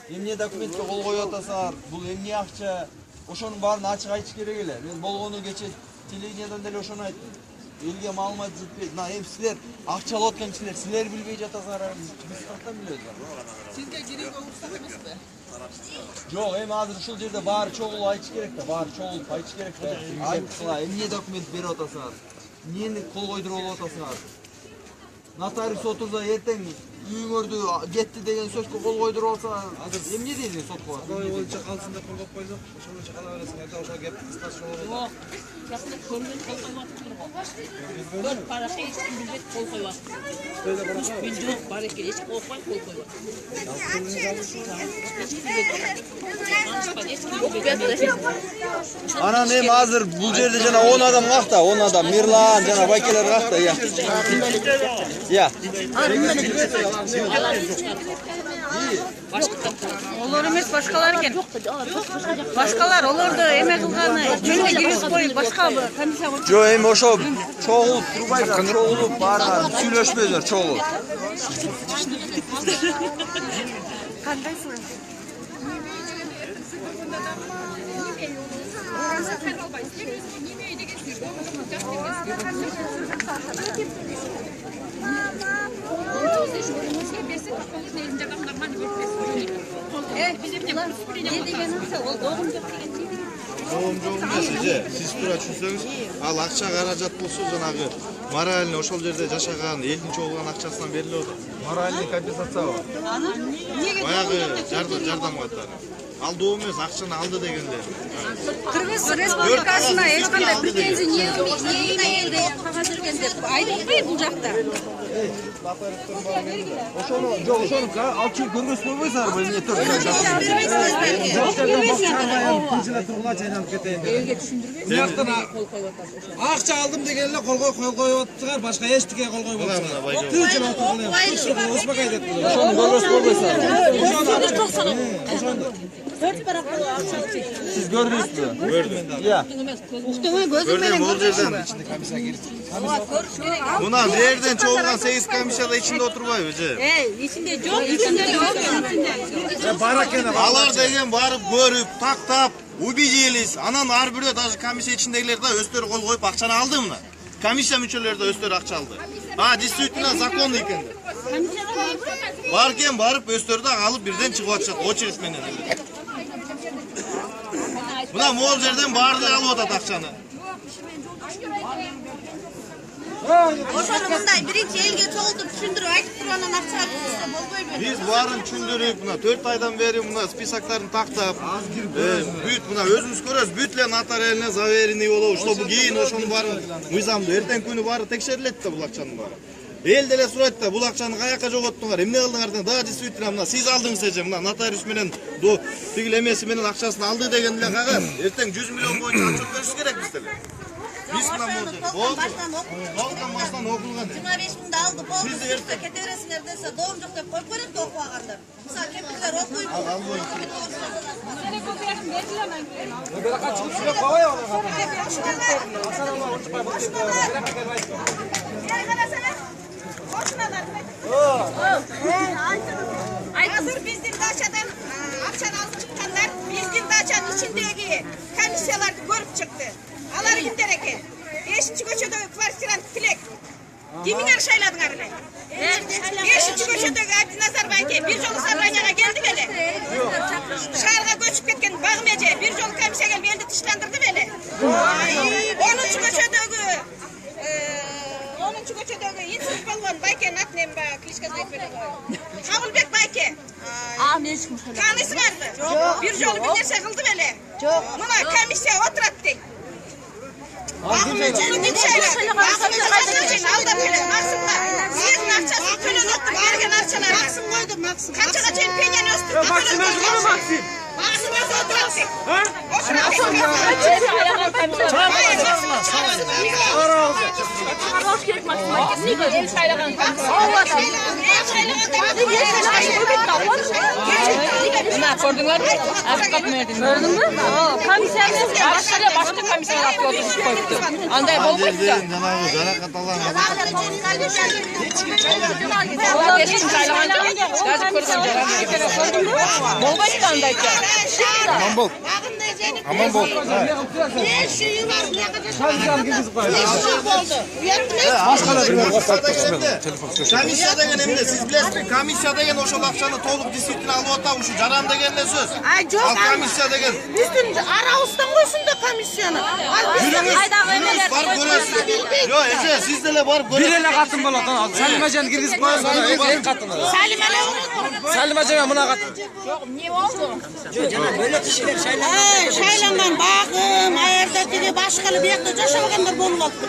Эмне документке кол коюп атасыңар? Бул эмне акча? Ошонун баарын ачык айтыш керек эле. Мен болгону кече телевидениядан деле ошону айттым. Элге маалымат жетпейт. Мына эми силер акча алып аткан кишилер силер билбей жатасыңар. Биз кантан билебиз? Сизге кирүүгө уруксат эмеспи? Жок, эми азыр ушул жерде баары чогулуп айтыш керек да, баары чогулуп айтыш керек да. Айтсыңар, эмне документ берип атасыңар? Эмнени кол койдуруп алып атасыңар? Нотариус отурса эртең үйүңөрдү кетти деген сөзгө кол койдуруп алса, эмне дейсиң сотко? Ой, боюнча калсын деп кол коюп койдук. Ошол үчүн кала бересиң. Эртең ошол кеп кыскача болот. Жок. Жакында көргөн кол коюп атыптыр го. Көр параша эч ким билбейт кол коюп атты. Жок, бар экен, эч кол коюп атты. Анан эми азыр бул жерде жана 10 адам какта, 10 адам, Мирлан жана байкелер какта, я. Я. Олар емес башкалар екен. Башкалар, оларды эме кылганы, жөнүндө киргизип коюп, башка комиссия кылып. Жо эми ошо чогулуп турбайсыңар, чогулуп баарыңар сүйлөшпөйсүңөр, чогулуп. Кандайсың? Жоом эмес эже. Сиз туура түшүнсөңүз, ал акча каражат болсо жанагы моральный ошол жерде жашаган элдин чогулган акчасынан берилип атат. Моральный компенсациябы? Баягы жардам катары. Алдоо эмес, акчаны алды дегенде. Кыргыз Республикасына эч кандай претензия элде кагаз берген деп айтпайбы бул жакта. Ошону, жок, ошону алчу көргөз койбойсуңарбы эмне төрт Кичине тургулачы айналып кетейин деп. Элге түшүндүрбөйсүң. Кол коюп атат. Акча алдым деген эле кол коюп атсыңар, башка эчтеке кол койбоп атсыңар. Тынчын отургула. Ошого айтат. ошону көргөз койбойсуңарбы? Сиз көрдүңүзбү? Көрдүм. Я. Уктуңу көзүң менен Бул жерден ичинде комиссия кирип. Мына жерден чогулган 8 комиссияда ичинде отурбайбы же? ичинде жок, ичинде жок. Бар экен. Алар деген барып көрүп, тактап, убедились. Анан ар бирөө даже комиссия ичиндегилер да өздөрү кол коюп акчаны алды мына. Комиссия мүчөлөрү да өздөрү акча алды. Действительно закон экен. Бар экен, барып өздөрү да алып бирден чыгып атышат очередь менен. Мына могул жерден баары да алып атат акчаны. Ошону мындай биринчи элге чогултуп түшүндүрүп айтып туруп анан акча алып болбойбу? Биз баарын түшүндүрүп, мына 4 айдан бери мына списоктарын тактап, бүт мына өзүбүз көрөбүз, бүт эле нотариальный заверенный болобу, чтобы кийин ошонун баарын мыйзамдуу эртең күнү баары текшерилет да бул акчанын баары. Эл деле сурайт да, бул акчаны каяка жоготтуңар, эмне кылдыңар деген. Да, действительно, мына сиз алдыңыз эже, мына нотариус менен тигил эмеси менен акчасын алды деген эле кагаз. Эртең 100 миллион боюнча отчет беришибиз керек биз деле. Биз мына толкун баштан окулган. 25 миңди алды, болду, сизде кете бересиңер десе, доом жок деп коюп берет да окубагандар. Мисалы кемпирлер окуйт. Азыр биздин дачадан акчаны алып чыккандар, биздин дачанын ичиндеги комиссияларды көрүп чыкты. Алар кимдер экен? 5-көчөдөгү квартирант Тилек. Кимиңер шайладыңар эле? 5-көчөдөгү Абдиназар байке бир жолу собранияга келди беле? Шаарга көчүп кеткен Багым эже бир жолу комиссия келип элди тыштандырды беле? 10-көчөдөгү институт болгон байкенин атын эми баягы кличкасын айтып берет го. Кабылбек байке. Таанысыңарбы? Бир жолу бир нерсе кылды беле? Жок. Мына комиссия отурат дейт. Сиздин акчасын төлөнүп атып берген акчалар. Максим койду, Максим. Канчага чейин пенияны өстүрүп Максим өзү го Максим. Максим өзү отурат дейт. Gördüңөр? Акча бердиң. Gördün mü? O komiser Başka komisyon oturmuş koyuptu. Anday bolmuş da. Жанагы жаракат алган Onlar eşin çaylamanca. Gazı korusun canım. Bolmuş da andayca. Aman bol. Aman bol. Комиссия деген эмне? Сиз билесизби? Комиссия деген ошол акчаны толук действительно алып атабы ушу жаран деген эле сөз. Ay жоқ, Ал комиссия деген біздің арауыздан қойсын да комиссияны. жүрүңүз барып көрөсүз. Жок, эже, сиз деле барып көрөсүз. Бир эле катын болот. Салима жан киргизип коесуң. Эки катын. Салима жан мына катын. Шайланған бағым, аярда деге башқалы бияқта жашабағандар болып қалды.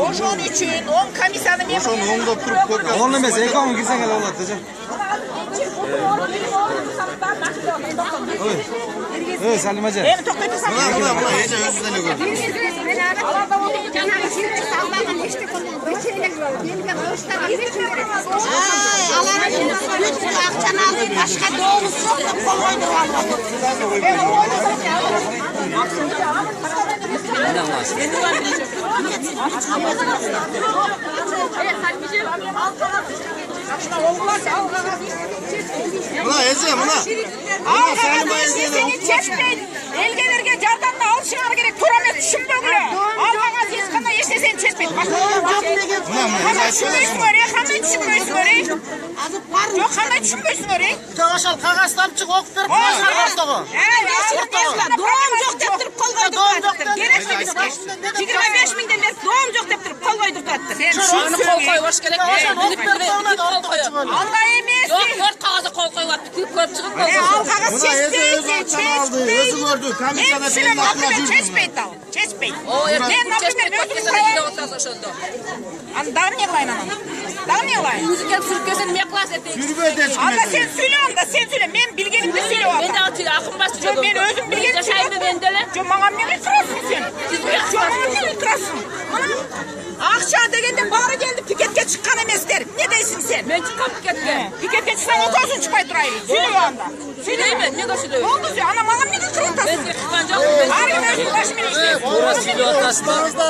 Ошон үчүн он комиссияны мен Ошону оңдоп туруп көргөз. Он эмес, эки он кирсең эле болот, эже. Ой, Салима жан. Мына эже өзү деле көрдү. Bütün akçanı aldı, başka doğumuz yok da kol oynuyorlar. Mına eje, mına. Mına Salima eje'ne Elgelerge jardamda alışыңар керек. Тура түшүнбөгүлө. Алганга эч кандай эч нерсени чечпейт. Кандай түшүнбөйсүңөр, кандай түшүнбөйсүңөр? Жок, кандай түшүнбөйсүңөр? Ошол кагазды алып чыгып окуп берип коюшар ортого. Доом жок деп туруп кол койдуртуптыр. Керек эмес. 25 миңден берип доом жок деп туруп кол койдуртуптыр. Şunu kol koyuş gerek. Kol koyuyor. Андай эмес. Yok, 4 kağıza kol koyuyor. Köp çıkıp kol Ал кагаз Mına eje öz akçanı aldı. Özü gördü. Комиссияда Мен benim aklına например жүрдü. чечпейт ал. Чечпейт. O Мен например өзүм коем. Дагы не кылайын анан? Дагы не кылайын? Müzik gelip sürüp gelsen ne klas ettin? Жүрбөй дешким Анда эже. сен сүйлө, анда сен сүйлө. Мен билгенимди сүйлөп Ben de атам. atıyor, akım bastı. Жо, мен өзүм билгенимди Yaşayın mı ben de lan? Жо, мага эмне кырасың сен? Siz bu Жо, мага эмне кырасың? Мына акча дегенде баары келди, пикетке чыккан эместер. Не дейсиң сен? Ben çıkam piketke. Пикетке чыксаң отосун чыкпай турайбы. Сүйлөбө анда. Söyleyeyim mi? Ne kadar söylüyorum? Болду сен, ана мага эмне кыратасың? Ben de kıskancak mı? Ар ким өзүнүн башы менен иштейт. Tuğra siliyor atasında.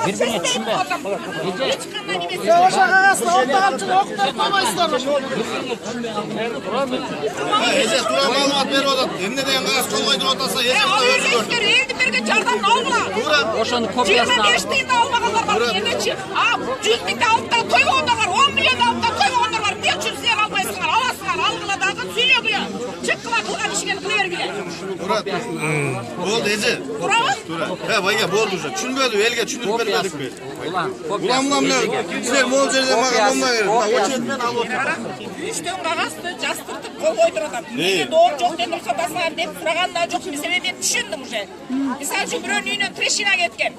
Биrbirine түшүнбө. Эч кандай немесе. Eje тура маалымат берип атат. Эмне деген кагаз кол койдуруп атаса эже мына өзү көрдү. Элди берген жардамын алгыла. Тура. Ошону kopyasını 25 тыйынды албагандар бар. Эмнечи? 100 миңди алып да тойгондар бар. 10 миллионду алып да тойгондар бар. Эмне үчүн силер албайсыңар? Аласыңар, алгыла дагы сүйлөгүлө. Чыккыла кылган ишиңерди кыла бергиле. Тура. Болду эже. Турабы? Тура. Байга болду уже. Түшүнбөдү, элге түшүндүрүп бермедикпи? Ulan Уламла эмне? Силер могул жерде мага болмой берип. Мына очет менен алып атат. Үчтөн кагазды жастыртып кол койдуруп атам. Менде доом жок деп сатасыңар деп сураганда жок. Себеби мен түшүндүм уже. Мисалы үчүн бирөөнүн үйүнөн трещина кеткен.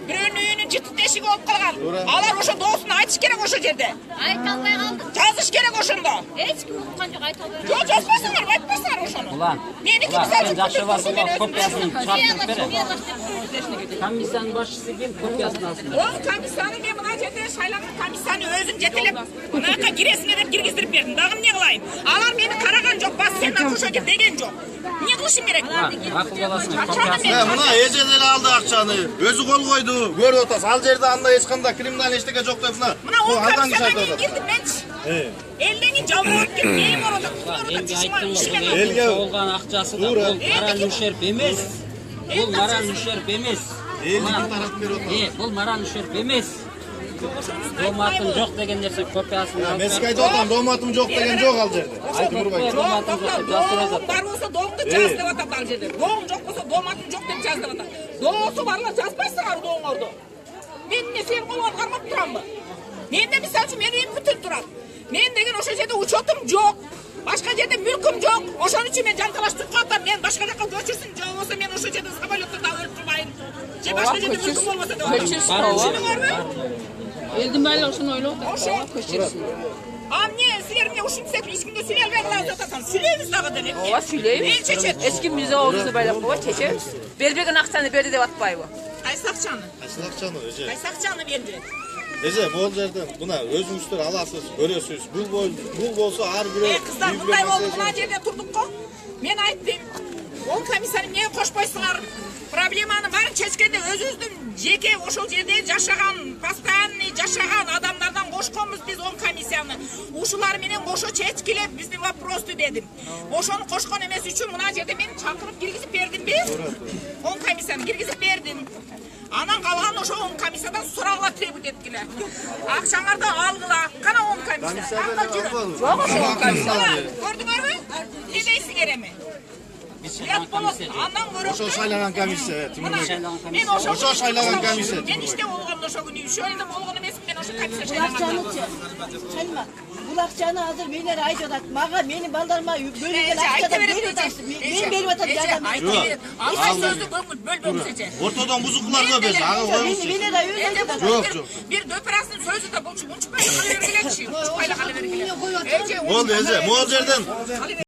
Бирөөнүн үйүнүн жытык тешиги болуп калган. Алар ошо доосун айтыш керек ошо жерде. Айта албай калдык. Жазыш керек ошондо. Эч ким уккан жок, айта албай. Жок, жазбасыңар, айтпасыңар ошону. ulan. Меники Ulan мисалы sen жақсы барсың, мен өзүм kopyasını çarpıp verin. Копиясын Комиссияның başçısı kim? Kopyasını alsın. Ол комиссияны мен мына жерде шайланган комиссияны өзүм жетелеп мынакка киресиңер деп киргиздирип бердим. Дагы эмне кылайын? Алар мени караган жок, бас сен ошо жерде деген жок. Эмне кылышым керек? Akıl olasın. Акчаны Kopyasını. мен Мына эже деле алды акчаны. Өзү кол койду. Көрүп атасыз. Ал жерде андай эч кандай криминалдык эчтеке жок деп мына. мына ол алган киши комиссияга айтып мен атат. кирдим менчи. Элдени жалбырап келип нейм ородо. Elge aytdım Elge- olgan akçası da bu maral müşerp emes. Bu maral müşerp emes. Элди таратып берип атат. Bu maral müşerp emes. Domatın жоқ деген нәрсе kopyasını Мен alsın. сизге айтып атам, доматым жок деген жок ал жерде. Айтып урбай. Domatın жоқ деп жаздырып Доом атат. бар болсо доомду жаз деп атат ал жерде. Доом жок болсо дооматым жок деп жаз деп атат. Доосу барлар жазбайсыңар дооңорду. Мен эмне сен колгон кармап турамбы? Менде мисалы үчүн менин үйүм бүтүп турат. Мен деген ошол жерде учетум жок. Башка жерде мүлкүм жок. Ошон үчүн мен жанталаштырып калдым. Мен башка жака көчүрсүн, же болбосо мен ошол жерде самолетто да өлүп турбайын. Же башка жерде мүлкүм болбосо да өлүп. Eldim böyle olsun öyle oldu. Ошо көчүрсүн. А эмне силер эмне ушинтсек эч кимге сүйлөй албай калып жатасың? Сүйлөйбүз дагы деп эмне? Ооба сүйлөйбүз. Эл чечет. Эч ким бизди оогубузду байлап койбойт, чечебиз. Бербеген акчаны берди деп атпайбы? Qaysi aqchani? Aslakçanı Ece. Qaysi aqchani berdi? Ece bol yerden buna özünüzler alasız, görüyorsunuz. Bu bolsa har biri. Kızlar bunday oldu, buna yerde turduk-ku. Men aytdim. Ол комиссияны не қошпайсыңар? Проблеманы барын шешкенде өзүбүздүн жеке ошол жерде жашаган, постоянный жашаган адамдардан кошконбуз биз он комиссияны. Ушулар менен кошо чечкилеп биздин вопросту дедим. Ошону кошкон эмес үчүн мына жерде мен чакырып киргизип бердимби? Он комиссияны киргизип бердим. Анан калган ошо он комиссиядан сурагыла требует эткиле. Акчаңарды алгыла. Кана он комиссия. Жок ошо он комиссия. Көрдүңөрбү? Не дейсиңер эми? Ят болот. Андан көрөк. Ошо шайланган комиссия. Мен Ошо шайланган комиссия. Мен иште болгон ошо күнү. Шөлдө болгон эмес мен ошо комиссия шайланган. Шайлма. Бул акчаны азыр менер айтып атат. Мага менин балдарыма бөлүнгөн акчадан берип атасыз. Мен берип атат жардам. Ал сөздү бөлбөңүз эже. Ортодон бузукулар көп эже. Ага коюңуз. Менер өзү айтат. Жок. Bir döperasin sözü de bu çubuk çubuk kala vergiler çiğ. Çubuk kala vergiler. Oldu Ece. Mol yerden